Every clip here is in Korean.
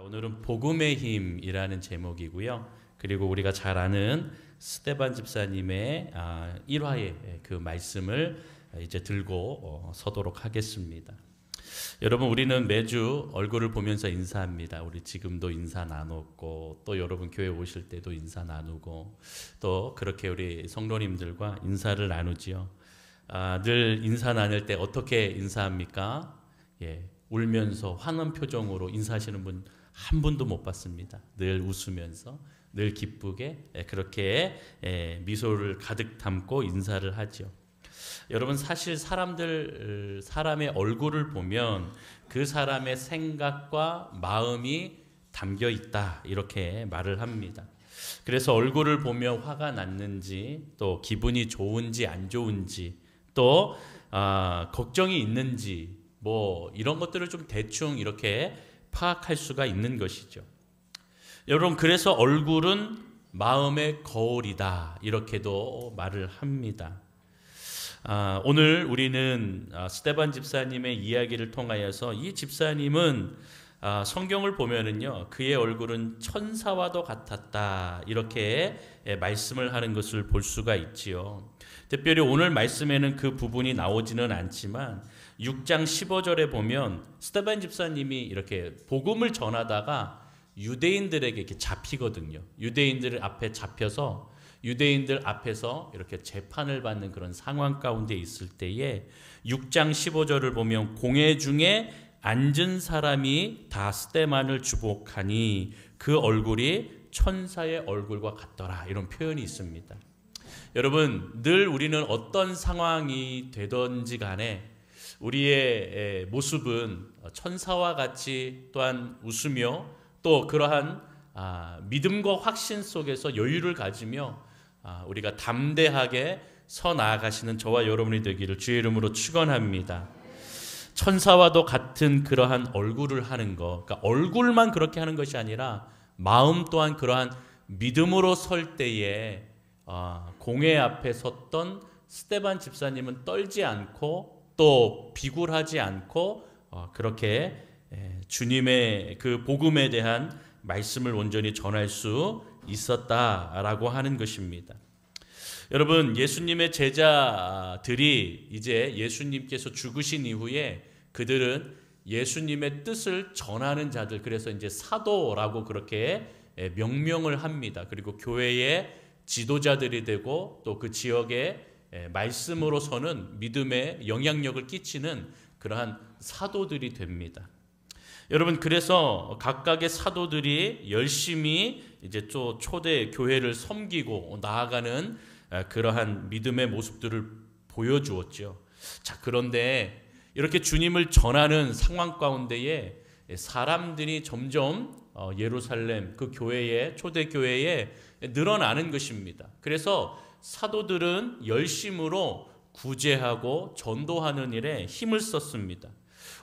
오늘은 복음의 힘이라는 제목이고요. 그리고 우리가 잘 아는 스데반 집사님의 1화의 그 말씀을 이제 들고 서도록 하겠습니다. 여러분, 우리는 매주 얼굴을 보면서 인사합니다. 우리 지금도 인사 나눴고, 또 여러분 교회 오실 때도 인사 나누고, 또 그렇게 우리 성도님들과 인사를 나누지요. 늘 인사 나눌 때 어떻게 인사합니까? 울면서 환한 표정으로 인사하시는 분 한 분도 못 봤습니다. 늘 웃으면서, 늘 기쁘게 그렇게 미소를 가득 담고 인사를 하죠. 여러분, 사실 사람의 얼굴을 보면 그 사람의 생각과 마음이 담겨 있다, 이렇게 말을 합니다. 그래서 얼굴을 보면 화가 났는지, 또 기분이 좋은지 안 좋은지, 또 걱정이 있는지, 이런 것들을 좀 대충 이렇게 파악할 수가 있는 것이죠. 여러분, 그래서 얼굴은 마음의 거울이다, 이렇게도 말을 합니다. 오늘 우리는 스데반 집사님의 이야기를 통하여서, 이 집사님은 성경을 보면은요, 그의 얼굴은 천사와도 같았다, 이렇게 말씀을 하는 것을 볼 수가 있지요. 특별히 오늘 말씀에는 그 부분이 나오지는 않지만 6장 15절에 보면 스데반 집사님이 이렇게 복음을 전하다가 유대인들에게 이렇게 잡히거든요. 유대인들 앞에 잡혀서 유대인들 앞에서 이렇게 재판을 받는 그런 상황 가운데 있을 때에 6장 15절을 보면 공회 중에 앉은 사람이 다 스데반을 주목하니 그 얼굴이 천사의 얼굴과 같더라, 이런 표현이 있습니다. 여러분, 늘 우리는 어떤 상황이 되든지 간에 우리의 모습은 천사와 같이 또한 웃으며, 또 그러한 믿음과 확신 속에서 여유를 가지며 우리가 담대하게 서 나아가시는 저와 여러분이 되기를 주의 이름으로 축원합니다. 천사와도 같은 그러한 얼굴을 하는 것, 그러니까 얼굴만 그렇게 하는 것이 아니라 마음 또한 그러한 믿음으로 설 때에 공회 앞에 섰던 스데반 집사님은 떨지 않고 또 비굴하지 않고 그렇게 주님의 그 복음에 대한 말씀을 온전히 전할 수 있었다라고 하는 것입니다. 여러분, 예수님의 제자들이 이제 예수님께서 죽으신 이후에 그들은 예수님의 뜻을 전하는 자들, 그래서 이제 사도라고 그렇게 명명을 합니다. 그리고 교회의 지도자들이 되고, 또 그 지역에 말씀으로서는 믿음의 영향력을 끼치는 그러한 사도들이 됩니다. 여러분, 그래서 각각의 사도들이 열심히 이제 또 초대 교회를 섬기고 나아가는 그러한 믿음의 모습들을 보여주었죠. 자, 그런데 이렇게 주님을 전하는 상황 가운데에 사람들이 점점 예루살렘 그 교회에, 초대 교회에 늘어나는 것입니다. 그래서 사도들은 열심으로 구제하고 전도하는 일에 힘을 썼습니다.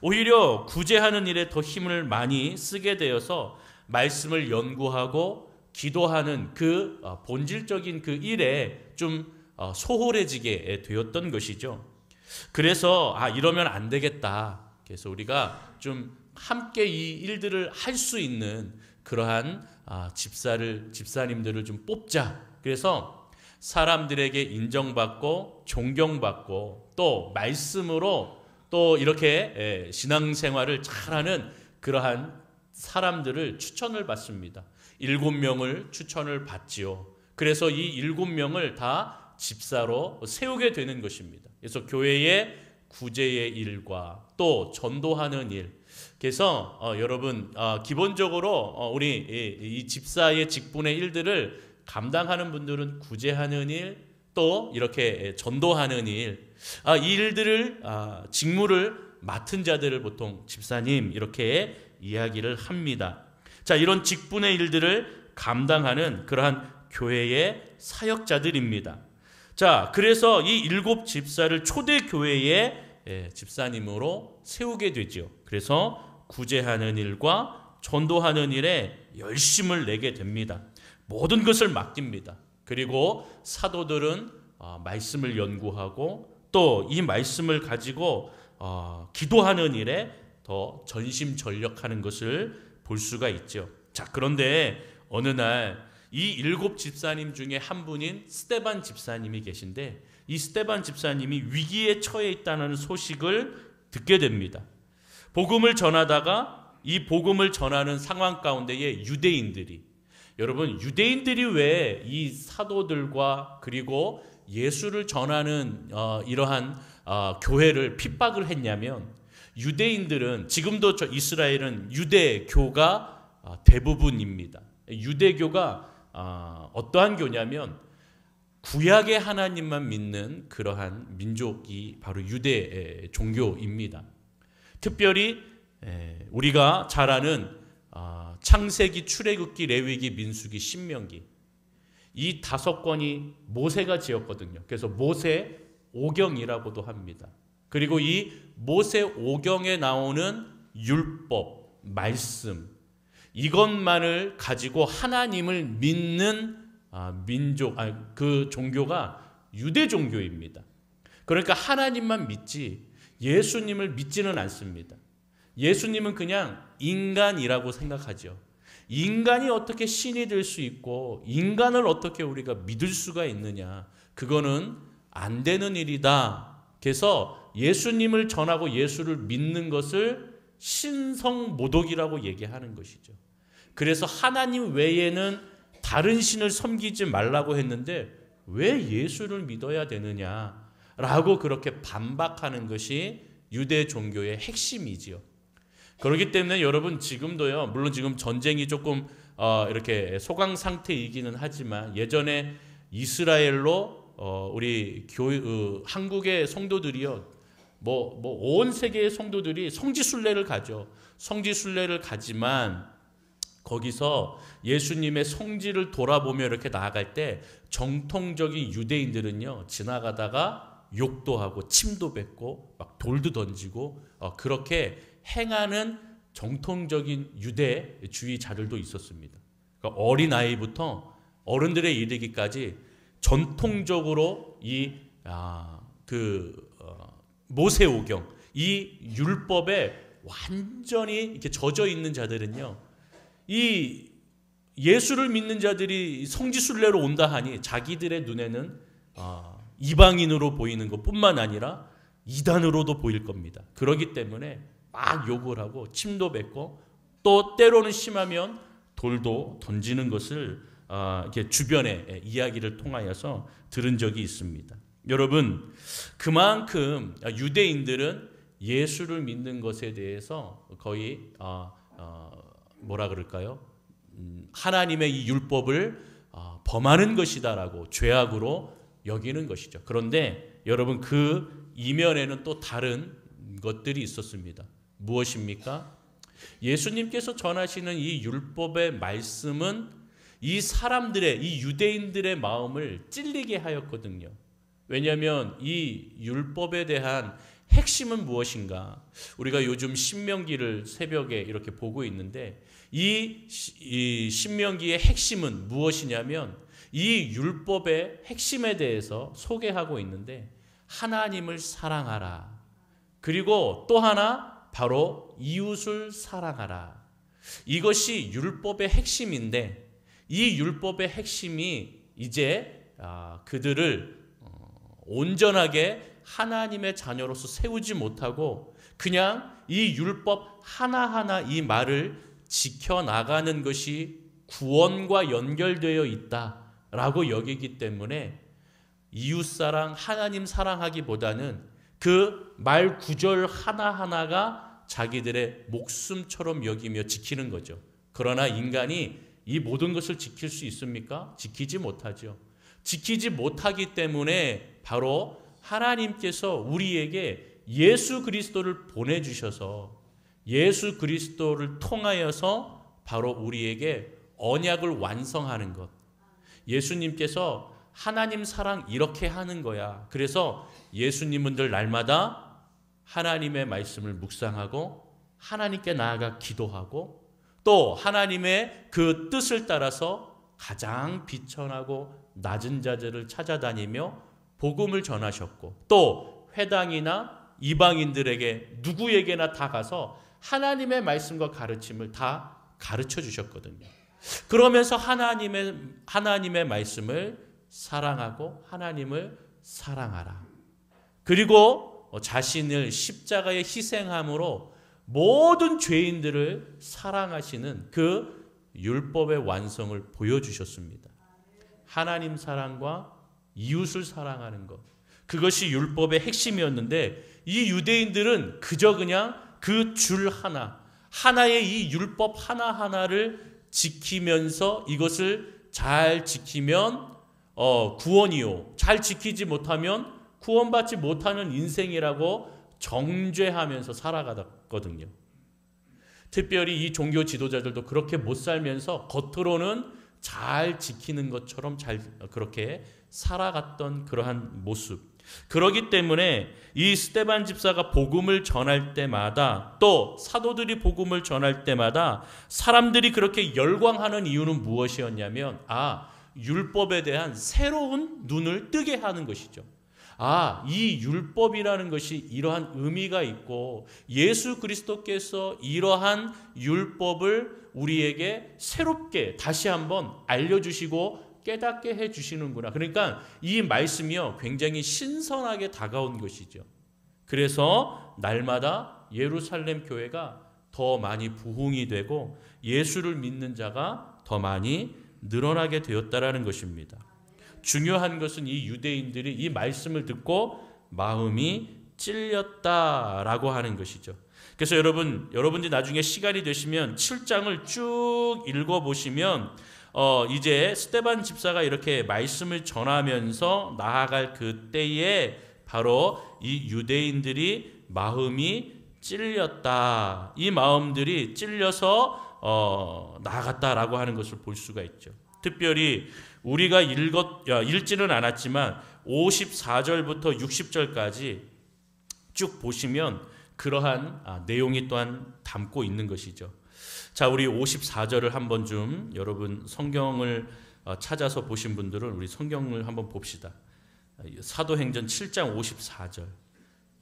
오히려 구제하는 일에 더 힘을 많이 쓰게 되어서 말씀을 연구하고 기도하는 그 본질적인 그 일에 좀 소홀해지게 되었던 것이죠. 그래서 이러면 안 되겠다. 그래서 우리가 좀 함께 이 일들을 할 수 있는 그러한 집사님들을 좀 뽑자. 그래서 사람들에게 인정받고 존경받고 또 말씀으로 또 이렇게 신앙생활을 잘하는 그러한 사람들을 추천을 받습니다. 7명을 추천을 받지요. 그래서 이 7명을 다 집사로 세우게 되는 것입니다. 그래서 교회의 구제의 일과 또 전도하는 일, 그래서 여러분, 기본적으로 우리 이 집사의 직분의 일들을 감당하는 분들은 구제하는 일, 또 이렇게 전도하는 일, 이 일들을 직무를 맡은 자들을 보통 집사님 이렇게 이야기를 합니다. 자, 이런 직분의 일들을 감당하는 그러한 교회의 사역자들입니다. 자, 그래서 이 7 집사를 초대 교회의 집사님으로 세우게 되죠. 그래서 구제하는 일과 전도하는 일에 열심을 내게 됩니다. 모든 것을 맡깁니다. 그리고 사도들은 말씀을 연구하고 또 이 말씀을 가지고 기도하는 일에 더 전심전력하는 것을 볼 수가 있죠. 자, 그런데 어느 날 이 7 집사님 중에 한 분인 스데반 집사님이 계신데, 이 스데반 집사님이 위기에 처해 있다는 소식을 듣게 됩니다. 복음을 전하다가 이 복음을 전하는 상황 가운데에 유대인들이, 여러분 유대인들이 왜 이 사도들과 그리고 예수를 전하는 이러한 교회를 핍박을 했냐면, 유대인들은 지금도 이스라엘은 유대교가 대부분입니다. 유대교가 어떠한 교냐면 구약의 하나님만 믿는 그러한 민족이 바로 유대 종교입니다. 특별히 우리가 잘 아는 창세기, 출애굽기, 레위기, 민수기, 신명기, 이 5권이 모세가 지었거든요. 그래서 모세 오경이라고도 합니다. 그리고 이 모세 오경에 나오는 율법, 말씀, 이것만을 가지고 하나님을 믿는 민족, 그 종교가 유대 종교입니다. 그러니까 하나님만 믿지 예수님을 믿지는 않습니다. 예수님은 그냥 인간이라고 생각하죠. 인간이 어떻게 신이 될 수 있고 인간을 어떻게 우리가 믿을 수가 있느냐, 그거는 안 되는 일이다. 그래서 예수님을 전하고 예수를 믿는 것을 신성모독이라고 얘기하는 것이죠. 그래서 하나님 외에는 다른 신을 섬기지 말라고 했는데 왜 예수를 믿어야 되느냐라고 그렇게 반박하는 것이 유대 종교의 핵심이지요. 그렇기 때문에 여러분 지금도요, 물론 지금 전쟁이 조금 이렇게 소강 상태이기는 하지만, 예전에 이스라엘로 우리 한국의 성도들이요, 온 세계의 성도들이 성지순례를 가죠. 성지순례를 가지만 거기서 예수님의 성지를 돌아보며 이렇게 나아갈 때 정통적인 유대인들은요, 지나가다가 욕도 하고 침도 뱉고 막 돌도 던지고 그렇게 행하는 정통적인 유대주의자들도 있었습니다. 그러니까 어린아이부터 어른들에 이르기까지 전통적으로 이 모세오경, 이 율법에 완전히 이렇게 젖어 있는 자들은요, 이 예수를 믿는 자들이 성지순례로 온다 하니 자기들의 눈에는 이방인으로 보이는 것뿐만 아니라 이단으로도 보일 겁니다. 그렇기 때문에 막 욕을 하고 침도 뱉고 또 때로는 심하면 돌도 던지는 것을 이렇게 주변의 이야기를 통하여서 들은 적이 있습니다. 여러분, 그만큼 유대인들은 예수를 믿는 것에 대해서 거의 뭐라 그럴까요? 하나님의 이 율법을 범하는 것이다라고 죄악으로 여기는 것이죠. 그런데 여러분, 그 이면에는 또 다른 것들이 있었습니다. 무엇입니까? 예수님께서 전하시는 이 율법의 말씀은 이 사람들의, 이 유대인들의 마음을 찔리게 하였거든요. 왜냐하면 이 율법에 대한 핵심은 무엇인가? 우리가 요즘 신명기를 새벽에 이렇게 보고 있는데, 이 신명기의 핵심은 무엇이냐면 이 율법의 핵심에 대해서 소개하고 있는데, 하나님을 사랑하라. 그리고 또 하나, 바로 이웃을 사랑하라. 이것이 율법의 핵심인데, 이 율법의 핵심이 이제 그들을 온전하게 하나님의 자녀로서 세우지 못하고 그냥 이 율법 하나하나 이 말을 지켜나가는 것이 구원과 연결되어 있다라고 여기기 때문에 이웃사랑, 하나님 사랑하기보다는 그 말 구절 하나하나가 자기들의 목숨처럼 여기며 지키는 거죠. 그러나 인간이 이 모든 것을 지킬 수 있습니까? 지키지 못하죠. 지키지 못하기 때문에 바로 하나님께서 우리에게 예수 그리스도를 보내주셔서 예수 그리스도를 통하여서 바로 우리에게 언약을 완성하는 것. 예수님께서 하나님 사랑 이렇게 하는 거야. 그래서 예수님들 날마다 하나님의 말씀을 묵상하고 하나님께 나아가 기도하고 또 하나님의 그 뜻을 따라서 가장 비천하고 낮은 자들을 찾아다니며 복음을 전하셨고, 또 회당이나 이방인들에게 누구에게나 다 가서 하나님의 말씀과 가르침을 다 가르쳐 주셨거든요. 그러면서 하나님의 말씀을 사랑하고 하나님을 사랑하라. 그리고 자신을 십자가에 희생함으로 모든 죄인들을 사랑하시는 그 율법의 완성을 보여주셨습니다. 하나님 사랑과 이웃을 사랑하는 것, 그것이 율법의 핵심이었는데 이 유대인들은 그저 그냥 그 줄 하나의 이 율법 하나하나를 지키면서 이것을 잘 지키면 구원이요, 잘 지키지 못하면 구원받지 못하는 인생이라고 정죄하면서 살아갔거든요. 특별히 이 종교 지도자들도 그렇게 못 살면서 겉으로는 잘 지키는 것처럼 그렇게 살아갔던 그러한 모습. 그렇기 때문에 이 스데반 집사가 복음을 전할 때마다, 또 사도들이 복음을 전할 때마다 사람들이 그렇게 열광하는 이유는 무엇이었냐면 율법에 대한 새로운 눈을 뜨게 하는 것이죠. 이 율법이라는 것이 이러한 의미가 있고 예수 그리스도께서 이러한 율법을 우리에게 새롭게 다시 한번 알려주시고 깨닫게 해주시는구나. 그러니까 이 말씀이요, 굉장히 신선하게 다가온 것이죠. 그래서 날마다 예루살렘 교회가 더 많이 부흥이 되고 예수를 믿는 자가 더 많이 늘어나게 되었다라는 것입니다. 중요한 것은 이 유대인들이 이 말씀을 듣고 마음이 찔렸다라고 하는 것이죠. 그래서 여러분들이 나중에 시간이 되시면 7장을 쭉 읽어보시면 이제 스데반 집사가 이렇게 말씀을 전하면서 나아갈 그때에 바로 이 유대인들이 마음이 찔렸다. 이 마음들이 찔려서 나아갔다라고 하는 것을 볼 수가 있죠. 특별히 우리가 읽지는 않았지만 54절부터 60절까지 쭉 보시면 그러한 내용이 또한 담고 있는 것이죠. 자, 우리 54절을 한번 좀 여러분 성경을 찾아서 보신 분들은 우리 성경을 한번 봅시다. 사도행전 7장 54절.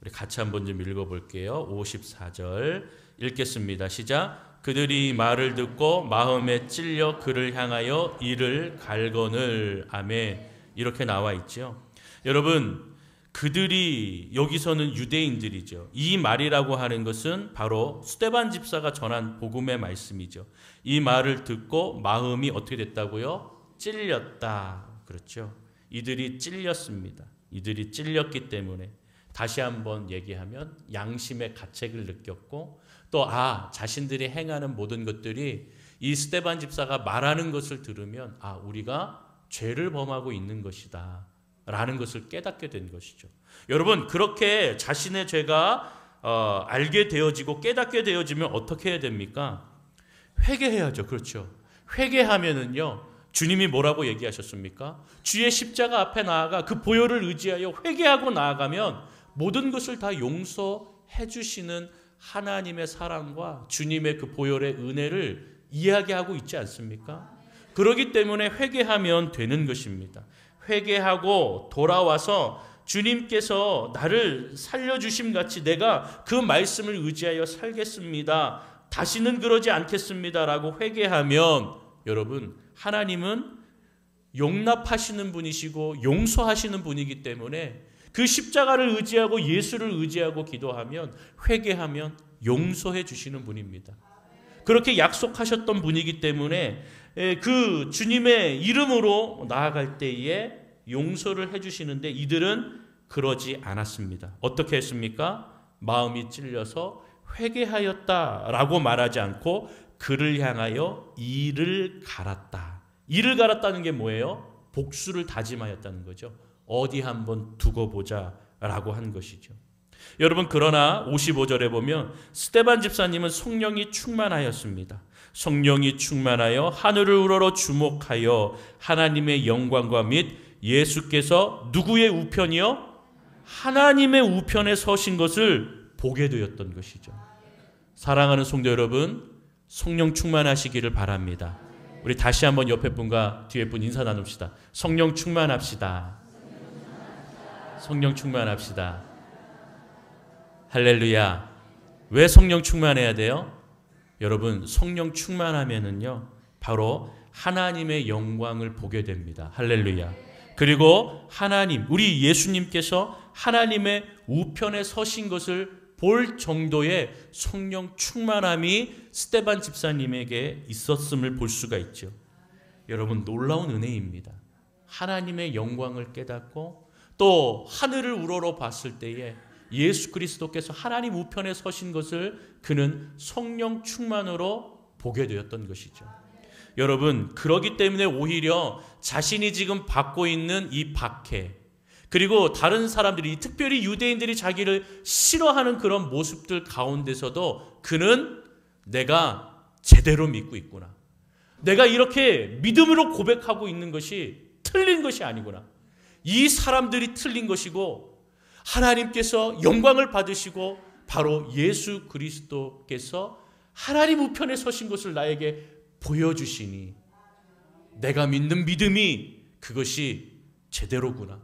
우리 같이 한번 좀 읽어볼게요. 54절 읽겠습니다. 시작. 그들이 말을 듣고 마음에 찔려 그를 향하여 이를 갈거늘. 아멘. 이렇게 나와 있죠. 여러분, 그들이 여기서는 유대인들이죠. 이 말이라고 하는 것은 바로 스데반 집사가 전한 복음의 말씀이죠. 이 말을 듣고 마음이 어떻게 됐다고요? 찔렸다. 그렇죠. 이들이 찔렸습니다. 이들이 찔렸기 때문에 다시 한번 얘기하면 양심의 가책을 느꼈고 또 자신들이 행하는 모든 것들이 이 스데반 집사가 말하는 것을 들으면 우리가 죄를 범하고 있는 것이다 라는 것을 깨닫게 된 것이죠. 여러분, 그렇게 자신의 죄가 알게 되어지고 깨닫게 되어지면 어떻게 해야 됩니까? 회개해야죠. 그렇죠. 회개하면은요, 주님이 뭐라고 얘기하셨습니까? 주의 십자가 앞에 나아가 그 보혈을 의지하여 회개하고 나아가면 모든 것을 다 용서해 주시는 하나님의 사랑과 주님의 그 보혈의 은혜를 이야기하고 있지 않습니까? 그렇기 때문에 회개하면 되는 것입니다. 회개하고 돌아와서 주님께서 나를 살려주심 같이 내가 그 말씀을 의지하여 살겠습니다. 다시는 그러지 않겠습니다. 라고 회개하면 여러분, 하나님은 용납하시는 분이시고 용서하시는 분이기 때문에 그 십자가를 의지하고 예수를 의지하고 기도하면 회개하면 용서해 주시는 분입니다. 그렇게 약속하셨던 분이기 때문에 그 주님의 이름으로 나아갈 때에 용서를 해주시는데 이들은 그러지 않았습니다. 어떻게 했습니까? 마음이 찔려서 회개하였다라고 말하지 않고 그를 향하여 이를 갈았다. 이를 갈았다는 게 뭐예요? 복수를 다짐하였다는 거죠. 어디 한번 두고 보자 라고 한 것이죠. 여러분, 그러나 55절에 보면 스데반 집사님은 성령이 충만하였습니다. 성령이 충만하여 하늘을 우러러 주목하여 하나님의 영광과 및 예수께서 누구의 우편이요? 하나님의 우편에 서신 것을 보게 되었던 것이죠. 사랑하는 성도 여러분, 성령 충만하시기를 바랍니다. 우리 다시 한번 옆에 분과 뒤에 분 인사 나눕시다. 성령 충만합시다. 성령 충만합시다. 할렐루야. 왜 성령 충만해야 돼요? 여러분 성령 충만하면은요 바로 하나님의 영광을 보게 됩니다. 할렐루야. 그리고 하나님, 우리 예수님께서 하나님의 우편에 서신 것을 볼 정도의 성령 충만함이 스데반 집사님에게 있었음을 볼 수가 있죠. 여러분 놀라운 은혜입니다. 하나님의 영광을 깨닫고 또 하늘을 우러러 봤을 때에 예수 그리스도께서 하나님 우편에 서신 것을 그는 성령 충만으로 보게 되었던 것이죠. 여러분 그러기 때문에 오히려 자신이 지금 받고 있는 이 박해, 그리고 다른 사람들이 특별히 유대인들이 자기를 싫어하는 그런 모습들 가운데서도 그는 내가 제대로 믿고 있구나, 내가 이렇게 믿음으로 고백하고 있는 것이 틀린 것이 아니구나, 이 사람들이 틀린 것이고 하나님께서 영광을 받으시고 바로 예수 그리스도께서 하나님 우편에 서신 것을 나에게 보여주시니 내가 믿는 믿음이 그것이 제대로구나,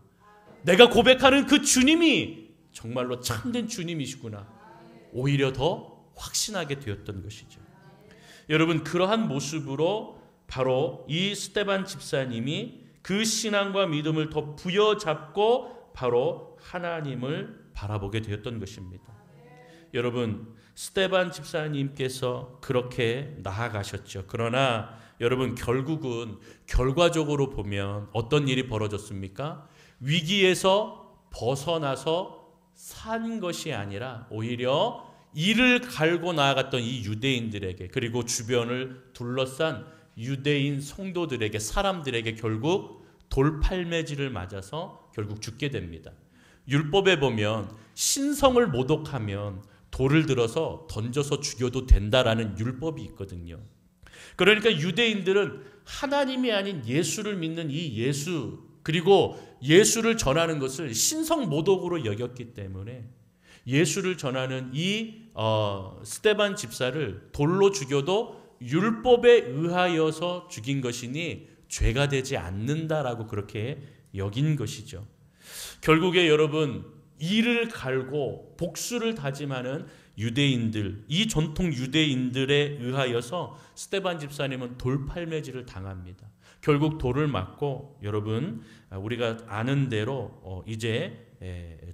내가 고백하는 그 주님이 정말로 참된 주님이시구나, 오히려 더 확신하게 되었던 것이죠. 여러분 그러한 모습으로 바로 이 스데반 집사님이 그 신앙과 믿음을 더 부여잡고 바로 하나님을 바라보게 되었던 것입니다. 여러분 스데반 집사님께서 그렇게 나아가셨죠. 그러나 여러분 결국은 결과적으로 보면 어떤 일이 벌어졌습니까? 위기에서 벗어나서 산 것이 아니라 오히려 이를 갈고 나아갔던 이 유대인들에게, 그리고 주변을 둘러싼 유대인 성도들에게, 사람들에게 결국 돌팔매질을 맞아서 결국 죽게 됩니다. 율법에 보면 신성을 모독하면 돌을 들어서 던져서 죽여도 된다라는 율법이 있거든요. 그러니까 유대인들은 하나님이 아닌 예수를 믿는 이 예수, 그리고 예수를 전하는 것을 신성 모독으로 여겼기 때문에 예수를 전하는 이 스데반 집사를 돌로 죽여도 율법에 의하여서 죽인 것이니 죄가 되지 않는다라고 그렇게 여긴 것이죠. 결국에 여러분 이를 갈고 복수를 다짐하는 유대인들, 이 전통 유대인들에 의하여서 스데반 집사님은 돌팔매질을 당합니다. 결국 돌을 맞고 여러분 우리가 아는 대로 이제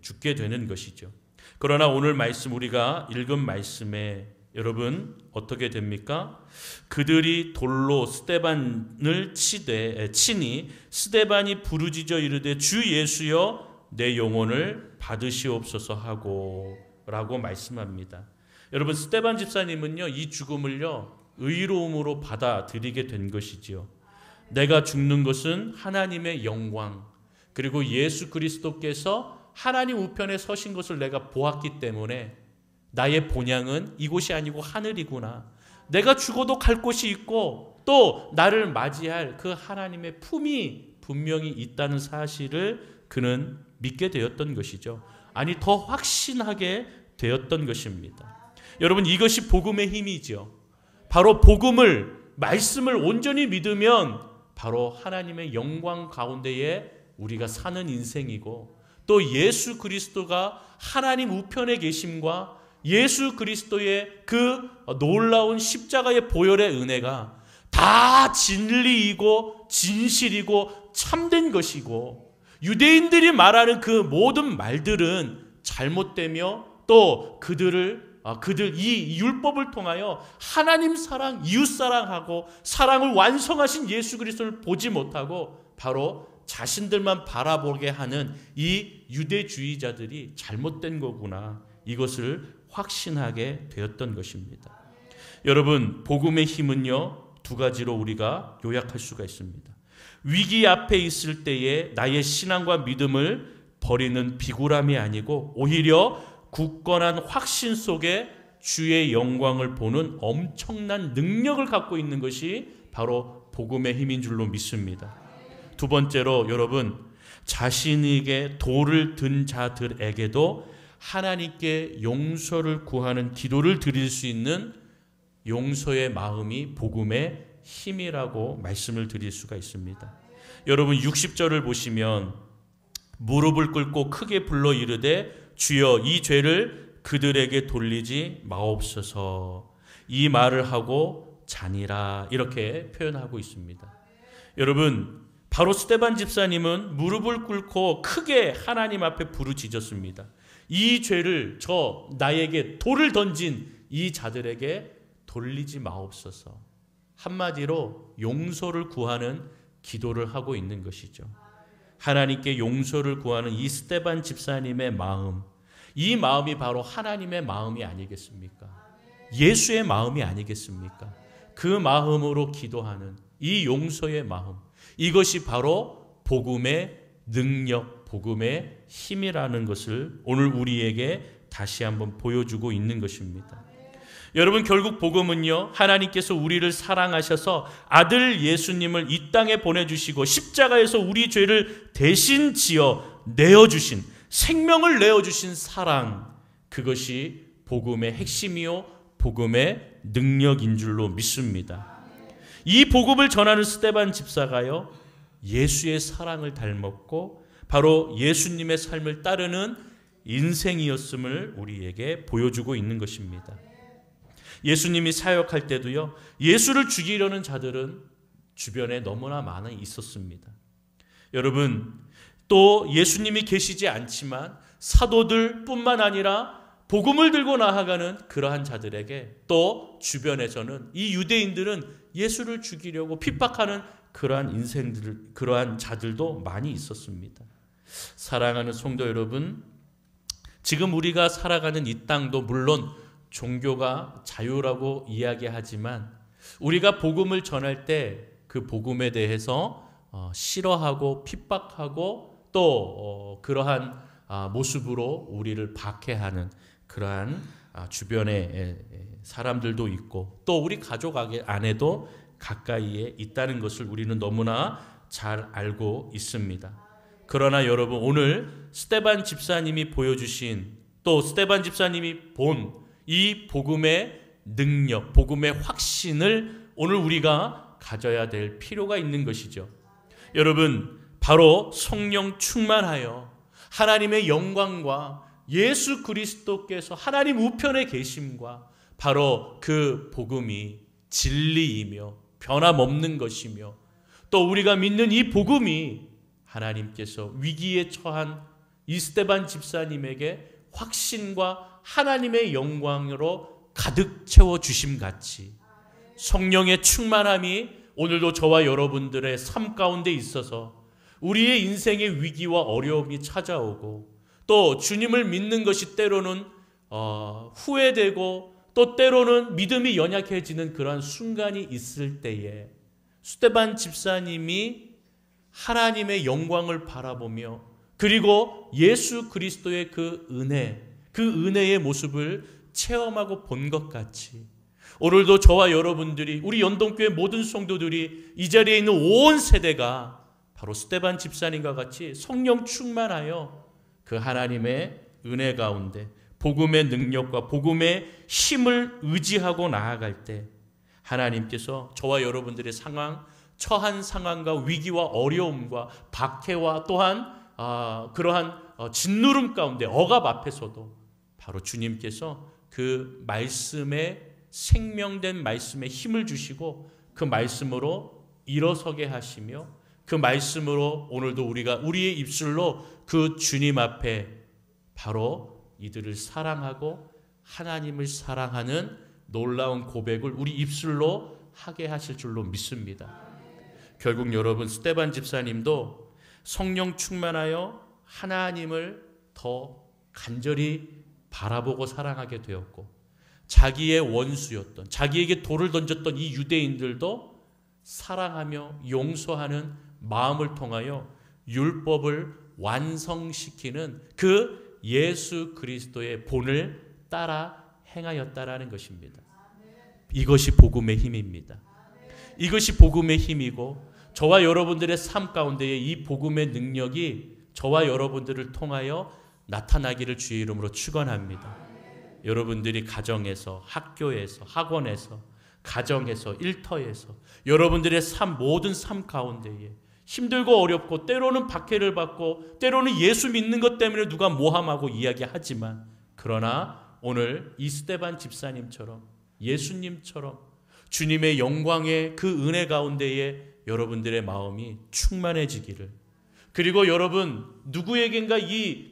죽게 되는 것이죠. 그러나 오늘 말씀, 우리가 읽은 말씀에 여러분 어떻게 됩니까? 그들이 돌로 스데반을 치니 스데반이 부르짖어 이르되 주 예수여 내 영혼을 받으시옵소서 하고 라고 말씀합니다. 여러분 스데반 집사님은요 이 죽음을요 의로움으로 받아들이게 된 것이지요. 내가 죽는 것은 하나님의 영광, 그리고 예수 그리스도께서 하나님 우편에 서신 것을 내가 보았기 때문에 나의 본향은 이곳이 아니고 하늘이구나, 내가 죽어도 갈 곳이 있고 또 나를 맞이할 그 하나님의 품이 분명히 있다는 사실을 그는 믿게 되었던 것이죠. 아니 더 확신하게 되었던 것입니다. 여러분 이것이 복음의 힘이죠. 바로 복음을, 말씀을 온전히 믿으면 바로 하나님의 영광 가운데에 우리가 사는 인생이고, 또 예수 그리스도가 하나님 우편에 계심과 예수 그리스도의 그 놀라운 십자가의 보혈의 은혜가 다 진리이고 진실이고 참된 것이고, 유대인들이 말하는 그 모든 말들은 잘못되며 또 그들 이 율법을 통하여 하나님 사랑, 이웃 사랑하고 사랑을 완성하신 예수 그리스도를 보지 못하고 바로 자신들만 바라보게 하는 이 유대주의자들이 잘못된 거구나, 이것을 확신하게 되었던 것입니다. 여러분 복음의 힘은요 두 가지로 우리가 요약할 수가 있습니다. 위기 앞에 있을 때에 나의 신앙과 믿음을 버리는 비굴함이 아니고 오히려 굳건한 확신 속에 주의 영광을 보는 엄청난 능력을 갖고 있는 것이 바로 복음의 힘인 줄로 믿습니다. 두 번째로 여러분 자신에게 돌을 든 자들에게도 하나님께 용서를 구하는 기도를 드릴 수 있는 용서의 마음이 복음의 힘이라고 말씀을 드릴 수가 있습니다. 여러분 60절을 보시면 무릎을 꿇고 크게 불러 이르되 주여 이 죄를 그들에게 돌리지 마옵소서. 이 말을 하고 자니라 이렇게 표현하고 있습니다. 여러분, 바로 스데반 집사님은 무릎을 꿇고 크게 하나님 앞에 부르짖었습니다. 이 죄를 나에게 돌을 던진 이 자들에게 돌리지 마옵소서. 한마디로 용서를 구하는 기도를 하고 있는 것이죠. 하나님께 용서를 구하는 이 스데반 집사님의 마음, 이 마음이 바로 하나님의 마음이 아니겠습니까? 예수의 마음이 아니겠습니까? 그 마음으로 기도하는 이 용서의 마음, 이것이 바로 복음의 능력, 복음의 힘이라는 것을 오늘 우리에게 다시 한번 보여주고 있는 것입니다. 여러분, 결국 복음은요, 하나님께서 우리를 사랑하셔서 아들 예수님을 이 땅에 보내주시고 십자가에서 우리 죄를 대신 지어 내어주신, 생명을 내어주신 사랑, 그것이 복음의 핵심이요 복음의 능력인 줄로 믿습니다. 이 복음을 전하는 스데반 집사가요, 예수의 사랑을 닮았고 바로 예수님의 삶을 따르는 인생이었음을 우리에게 보여주고 있는 것입니다. 예수님이 사역할 때도요, 예수를 죽이려는 자들은 주변에 너무나 많이 있었습니다. 여러분, 또 예수님이 계시지 않지만 사도들뿐만 아니라 복음을 들고 나아가는 그러한 자들에게 또 주변에서는 이 유대인들은 예수를 죽이려고 핍박하는 그러한 자들도 많이 있었습니다. 사랑하는 성도 여러분, 지금 우리가 살아가는 이 땅도 물론 종교가 자유라고 이야기하지만 우리가 복음을 전할 때 그 복음에 대해서 싫어하고 핍박하고 또 그러한 모습으로 우리를 박해하는 그러한 주변의 사람들도 있고 또 우리 가족 안에도 가까이에 있다는 것을 우리는 너무나 잘 알고 있습니다. 그러나 여러분, 오늘 스데반 집사님이 보여주신, 또 스데반 집사님이 본 이 복음의 능력, 복음의 확신을 오늘 우리가 가져야 될 필요가 있는 것이죠. 여러분, 바로 성령 충만하여 하나님의 영광과 예수 그리스도께서 하나님 우편에 계심과 바로 그 복음이 진리이며 변함없는 것이며 또 우리가 믿는 이 복음이 하나님께서 위기에 처한 이 스데반 집사님에게 확신과 하나님의 영광으로 가득 채워주심 같이 성령의 충만함이 오늘도 저와 여러분들의 삶 가운데 있어서 우리의 인생의 위기와 어려움이 찾아오고 또 주님을 믿는 것이 때로는 후회되고 또 때로는 믿음이 연약해지는 그러한 순간이 있을 때에 스데반 집사님이 하나님의 영광을 바라보며 그리고 예수 그리스도의 그 은혜의 모습을 체험하고 본 것 같이 오늘도 저와 여러분들이, 우리 연동교회 모든 성도들이, 이 자리에 있는 온 세대가 바로 스데반 집사님과 같이 성령 충만하여 그 하나님의 은혜 가운데 복음의 능력과 복음의 힘을 의지하고 나아갈 때 하나님께서 저와 여러분들의 처한 상황과 위기와 어려움과 박해와 또한 그러한 짓누름 가운데 억압 앞에서도 바로 주님께서 그 말씀에 생명된 말씀에 힘을 주시고 그 말씀으로 일어서게 하시며 그 말씀으로 오늘도 우리가 우리의 입술로 그 주님 앞에 바로 이들을 사랑하고 하나님을 사랑하는 놀라운 고백을 우리 입술로 하게 하실 줄로 믿습니다. 결국 여러분, 스데반 집사님도 성령 충만하여 하나님을 더 간절히 바라보고 사랑하게 되었고 자기의 원수였던, 자기에게 돌을 던졌던 이 유대인들도 사랑하며 용서하는 마음을 통하여 율법을 완성시키는 그 예수 그리스도의 본을 따라 행하였다라는 것입니다. 이것이 복음의 힘입니다. 이것이 복음의 힘이고 저와 여러분들의 삶 가운데에 이 복음의 능력이 저와 여러분들을 통하여 나타나기를 주의 이름으로 축원합니다. 여러분들이 가정에서, 학교에서, 학원에서, 가정에서, 일터에서 여러분들의 모든 삶 가운데에 힘들고 어렵고 때로는 박해를 받고 때로는 예수 믿는 것 때문에 누가 모함하고 이야기하지만 그러나 오늘 이 스데반 집사님처럼 예수님처럼 주님의 영광의 그 은혜 가운데에 여러분들의 마음이 충만해지기를, 그리고 여러분 누구에겐가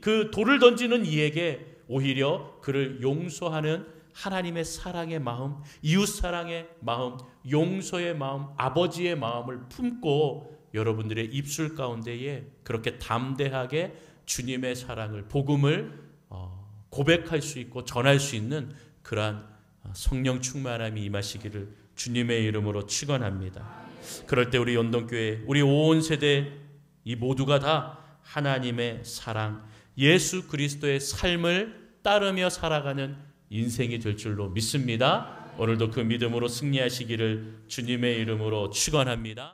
그 돌을 던지는 이에게 오히려 그를 용서하는 하나님의 사랑의 마음, 이웃 사랑의 마음, 용서의 마음, 아버지의 마음을 품고 여러분들의 입술 가운데에 그렇게 담대하게 주님의 사랑을, 복음을 고백할 수 있고 전할 수 있는 그러한 성령 충만함이 임하시기를 주님의 이름으로 축원합니다. 그럴 때 우리 연동교회, 우리 온 세대 이 모두가 다 하나님의 사랑, 예수 그리스도의 삶을 따르며 살아가는 인생이 될 줄로 믿습니다. 오늘도 그 믿음으로 승리하시기를 주님의 이름으로 축원합니다.